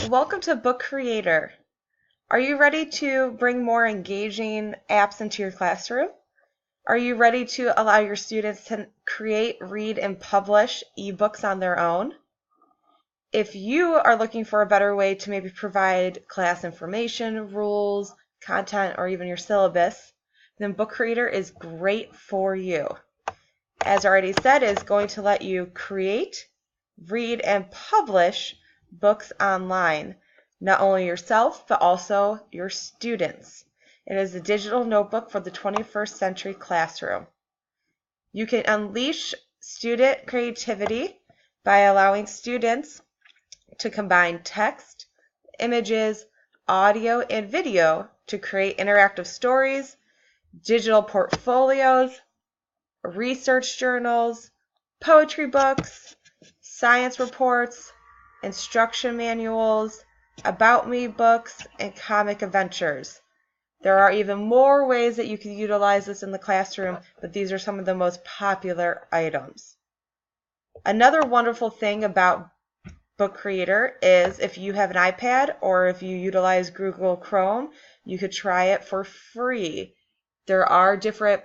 Welcome to Book Creator. Are you ready to bring more engaging apps into your classroom? Are you ready to allow your students to create, read, and publish ebooks on their own? If you are looking for a better way to maybe provide class information, rules, content, or even your syllabus, then Book Creator is great for you. As I already said, it's going to let you create, read, and publish books online, not only yourself, but also your students. It is a digital notebook for the 21st century classroom. You can unleash student creativity by allowing students to combine text, images, audio, and video to create interactive stories, digital portfolios, research journals, poetry books, science reports, instruction manuals, about me books, and comic adventures. There are even more ways that you can utilize this in the classroom, but these are some of the most popular items. Another wonderful thing about Book Creator is if you have an iPad or if you utilize Google Chrome, you could try it for free. There are different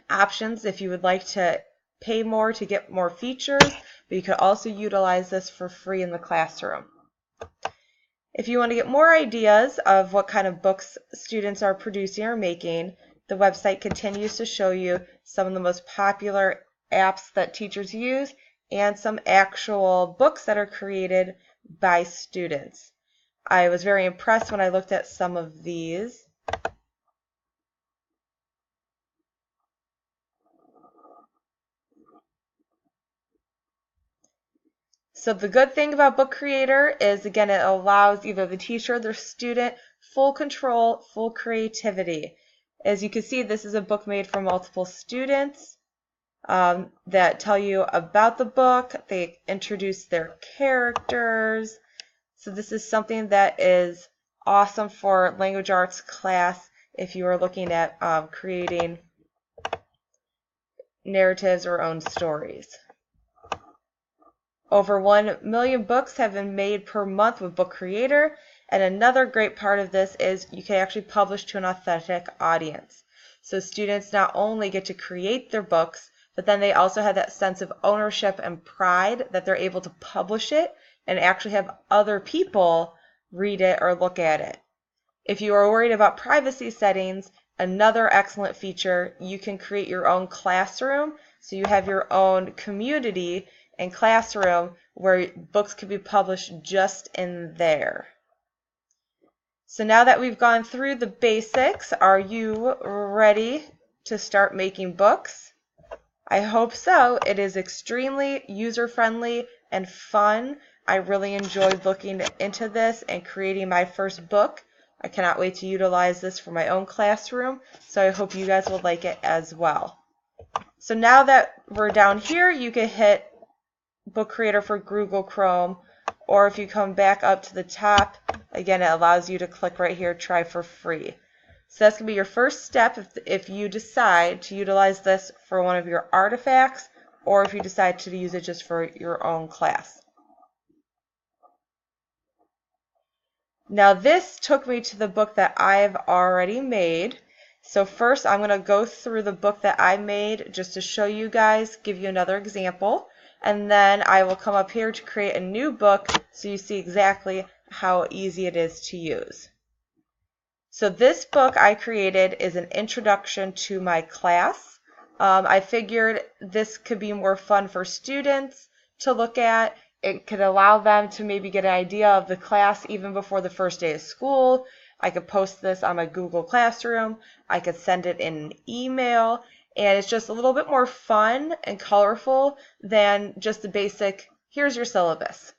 options if you would like to pay more to get more features, but you could also utilize this for free in the classroom. If you want to get more ideas of what kind of books students are producing or making, the website continues to show you some of the most popular apps that teachers use and some actual books that are created by students. I was very impressed when I looked at some of these. So the good thing about Book Creator is, again, it allows either the teacher or the student full control, full creativity. As you can see, this is a book made for multiple students that tell you about the book. They introduce their characters. So this is something that is awesome for language arts class if you are looking at creating narratives or own stories. Over 1 million books have been made per month with Book Creator, and another great part of this is you can actually publish to an authentic audience. So students not only get to create their books, but then they also have that sense of ownership and pride that they're able to publish it and actually have other people read it or look at it. If you are worried about privacy settings, another excellent feature, you can create your own classroom, so you have your own community and classroom where books can be published just in there. So now that we've gone through the basics, are you ready to start making books? I hope so. It is extremely user-friendly and fun. I really enjoyed looking into this and creating my first book. I cannot wait to utilize this for my own classroom, so I hope you guys will like it as well. So now that we're down here, you can hit Book Creator for Google Chrome, or if you come back up to the top, again, it allows you to click right here, try for free. So that's going to be your first step if you decide to utilize this for one of your artifacts, or if you decide to use it just for your own class. Now this took me to the book that I've already made. So first I'm going to go through the book that I made just to show you guys, give you another example, and then I will come up here to create a new book so you see exactly how easy it is to use. So this book I created is an introduction to my class. I figured this could be more fun for students to look at. It could allow them to maybe get an idea of the class even before the first day of school. I could post this on my Google Classroom. I could send it in an email. And it's just a little bit more fun and colorful than just the basic, here's your syllabus.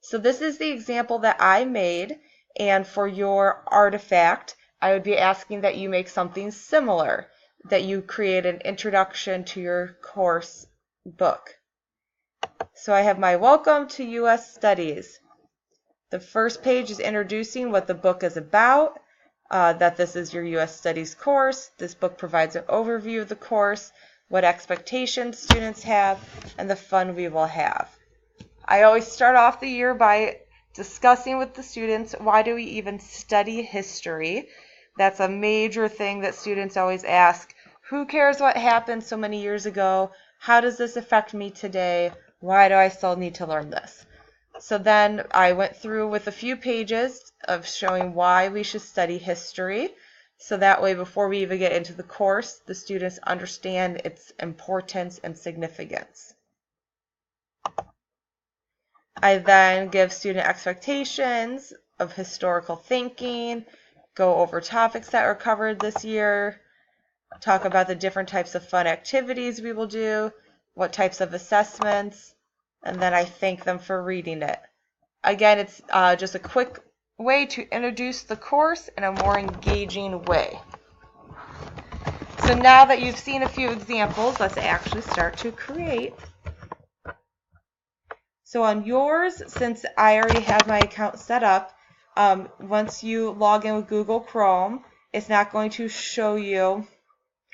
So this is the example that I made. And for your artifact, I would be asking that you make something similar, that you create an introduction to your course book. So I have my Welcome to U.S. Studies. The first page is introducing what the book is about, that this is your U.S. Studies course. This book provides an overview of the course, what expectations students have, and the fun we will have. I always start off the year by discussing with the students, why do we even study history? That's a major thing that students always ask. Who cares what happened so many years ago? How does this affect me today? Why do I still need to learn this? So then I went through with a few pages of showing why we should study history. So that way, before we even get into the course, the students understand its importance and significance. I then give student expectations of historical thinking, go over topics that were covered this year, talk about the different types of fun activities we will do, what types of assessments, and then I thank them for reading it. Again, it's just a quick way to introduce the course in a more engaging way. So now that you've seen a few examples, let's actually start to create. So on yours, since I already have my account set up, once you log in with Google Chrome, it's not going to show you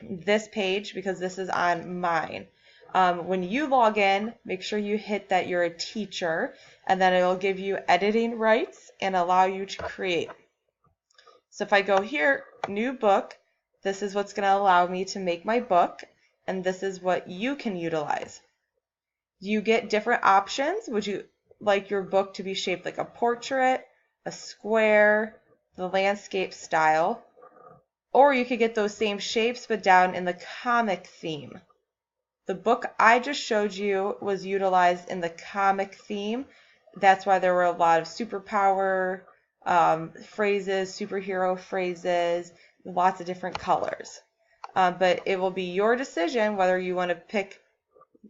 this page because this is on mine. When you log in, make sure you hit that you're a teacher, and then it'll give you editing rights and allow you to create. So if I go here, new book, this is what's going to allow me to make my book, and this is what you can utilize. You get different options. Would you like your book to be shaped like a portrait, a square, the landscape style? Or you could get those same shapes but down in the comic theme. The book I just showed you was utilized in the comic theme. That's why there were a lot of superpower phrases, superhero phrases, lots of different colors. But it will be your decision whether you want to pick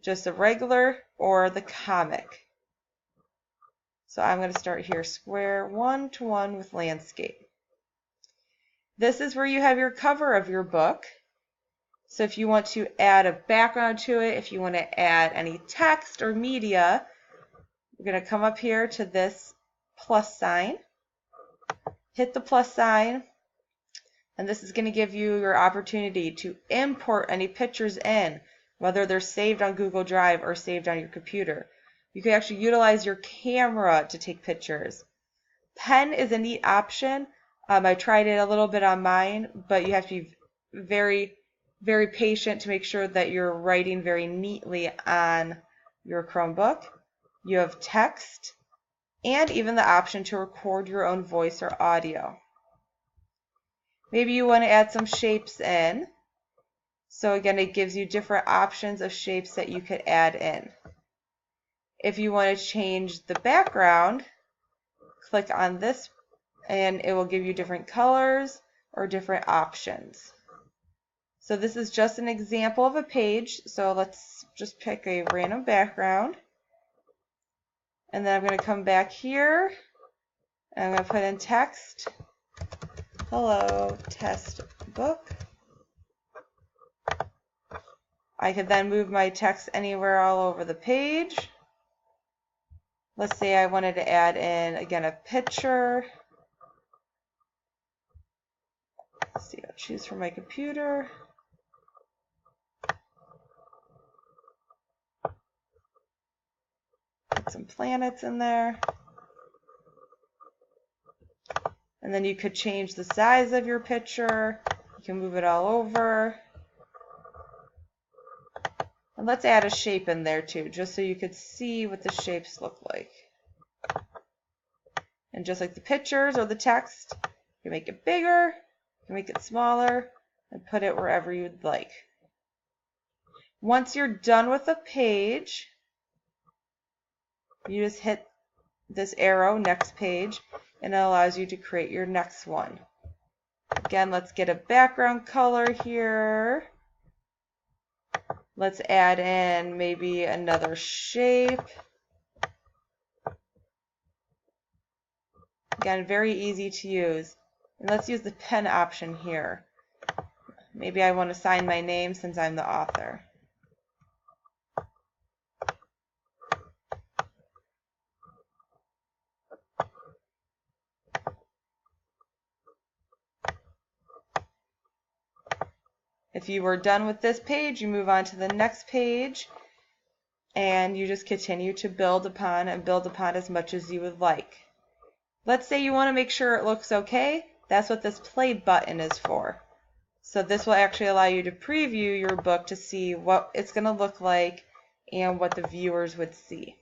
just a regular or the comic. So I'm going to start here, square 1-to-1 with landscape. This is where you have your cover of your book. So if you want to add a background to it, if you want to add any text or media, we're going to come up here to this plus sign, hit the plus sign, and this is going to give you your opportunity to import any pictures in, whether they're saved on Google Drive or saved on your computer. You can actually utilize your camera to take pictures. Pen is a neat option. I tried it a little bit on mine, but you have to be very, very patient to make sure that you're writing very neatly on your Chromebook. You have text and even the option to record your own voice or audio. Maybe you want to add some shapes in. So again, it gives you different options of shapes that you could add in. If you want to change the background, click on this and it will give you different colors or different options. So this is just an example of a page. So let's just pick a random background. And then I'm going to come back here and I'm going to put in text. Hello, test book. I could then move my text anywhere all over the page. Let's say I wanted to add in, again, a picture. Let's see, I'll choose from my computer. Put some planets in there. And then you could change the size of your picture. You can move it all over. And let's add a shape in there too, just so you could see what the shapes look like. And just like the pictures or the text, you can make it bigger, you can make it smaller, and put it wherever you'd like. Once you're done with a page, you just hit this arrow, next page, and it allows you to create your next one. Again, let's get a background color here. Let's add in maybe another shape. Again, very easy to use. And let's use the pen option here. Maybe I want to sign my name since I'm the author. If you were done with this page, you move on to the next page and you just continue to build upon and build upon as much as you would like. Let's say you want to make sure it looks okay. That's what this play button is for. So this will actually allow you to preview your book to see what it's going to look like and what the viewers would see.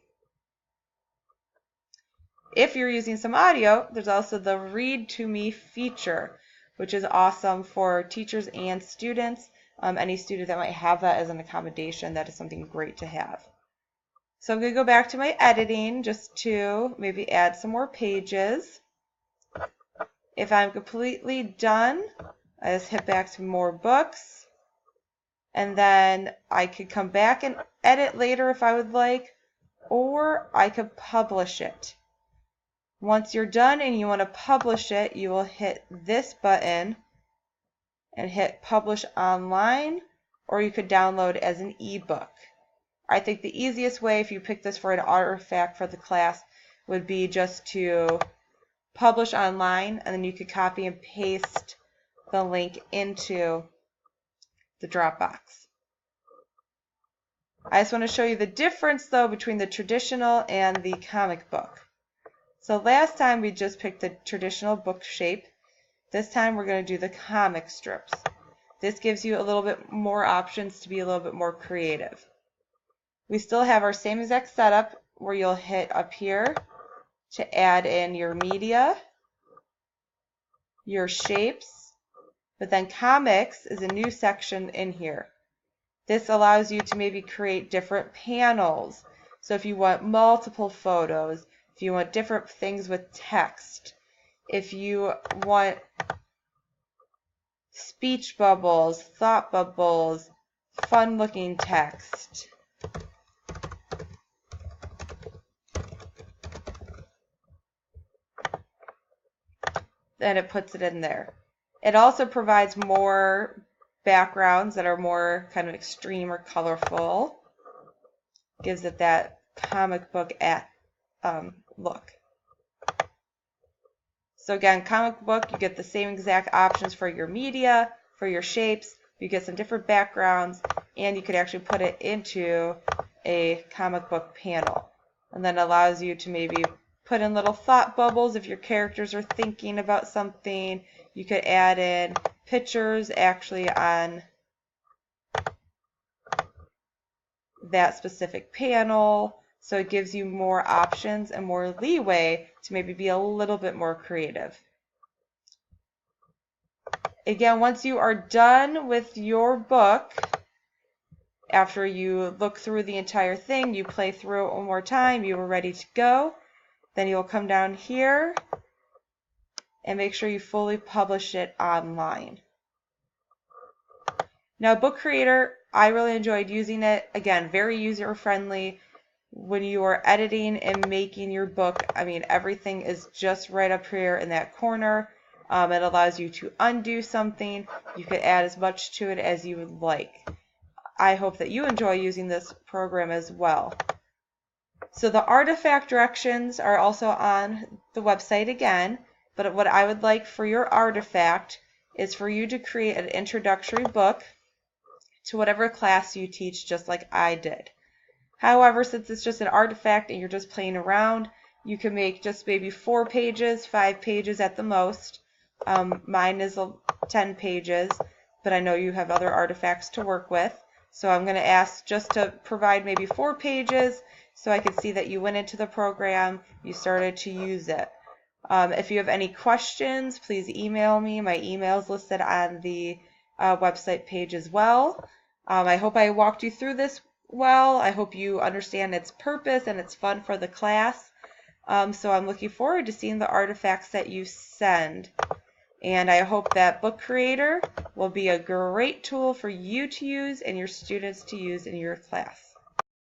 If you're using some audio, there's also the Read to Me feature, which is awesome for teachers and students. Any student that might have that as an accommodation, that is something great to have. So I'm going to go back to my editing just to maybe add some more pages. If I'm completely done, I just hit back to more books. And then I could come back and edit later if I would like, or I could publish it. Once you're done and you want to publish it, you will hit this button and hit Publish Online, or you could download as an ebook. I think the easiest way, if you pick this for an artifact for the class, would be just to publish online, and then you could copy and paste the link into the Dropbox. I just want to show you the difference, though, between the traditional and the comic book. So last time we just picked the traditional book shape. This time we're going to do the comic strips. This gives you a little bit more options to be a little bit more creative. We still have our same exact setup where you'll hit up here to add in your media, your shapes, but then comics is a new section in here. This allows you to maybe create different panels. So if you want multiple photos, if you want different things with text, if you want speech bubbles, thought bubbles, fun looking text. Then it puts it in there. It also provides more backgrounds that are more kind of extreme or colorful. Gives it that comic book look. So again, comic book, you get the same exact options for your media, for your shapes. You get some different backgrounds, and you could actually put it into a comic book panel. And then allows you to maybe put in little thought bubbles if your characters are thinking about something. You could add in pictures actually on that specific panel. So it gives you more options and more leeway to maybe be a little bit more creative. Again, once you are done with your book, after you look through the entire thing, you play through it one more time, you are ready to go, then you'll come down here and make sure you fully publish it online. Now, Book Creator, I really enjoyed using it. Again, very user-friendly. When you are editing and making your book, I mean, everything is just right up here in that corner. It allows you to undo something. You could add as much to it as you would like. I hope that you enjoy using this program as well. So the artifact directions are also on the website again, but what I would like for your artifact is for you to create an introductory book to whatever class you teach, just like I did. However, since it's just an artifact and you're just playing around, you can make just maybe 4 pages, 5 pages at the most. Mine is 10 pages, but I know you have other artifacts to work with. So I'm going to ask just to provide maybe 4 pages so I can see that you went into the program, you started to use it. If you have any questions, please email me. My email is listed on the website page as well. I hope I walked you through this well. I hope you understand its purpose and it's fun for the class. So I'm looking forward to seeing the artifacts that you send. And I hope that Book Creator will be a great tool for you to use and your students to use in your class.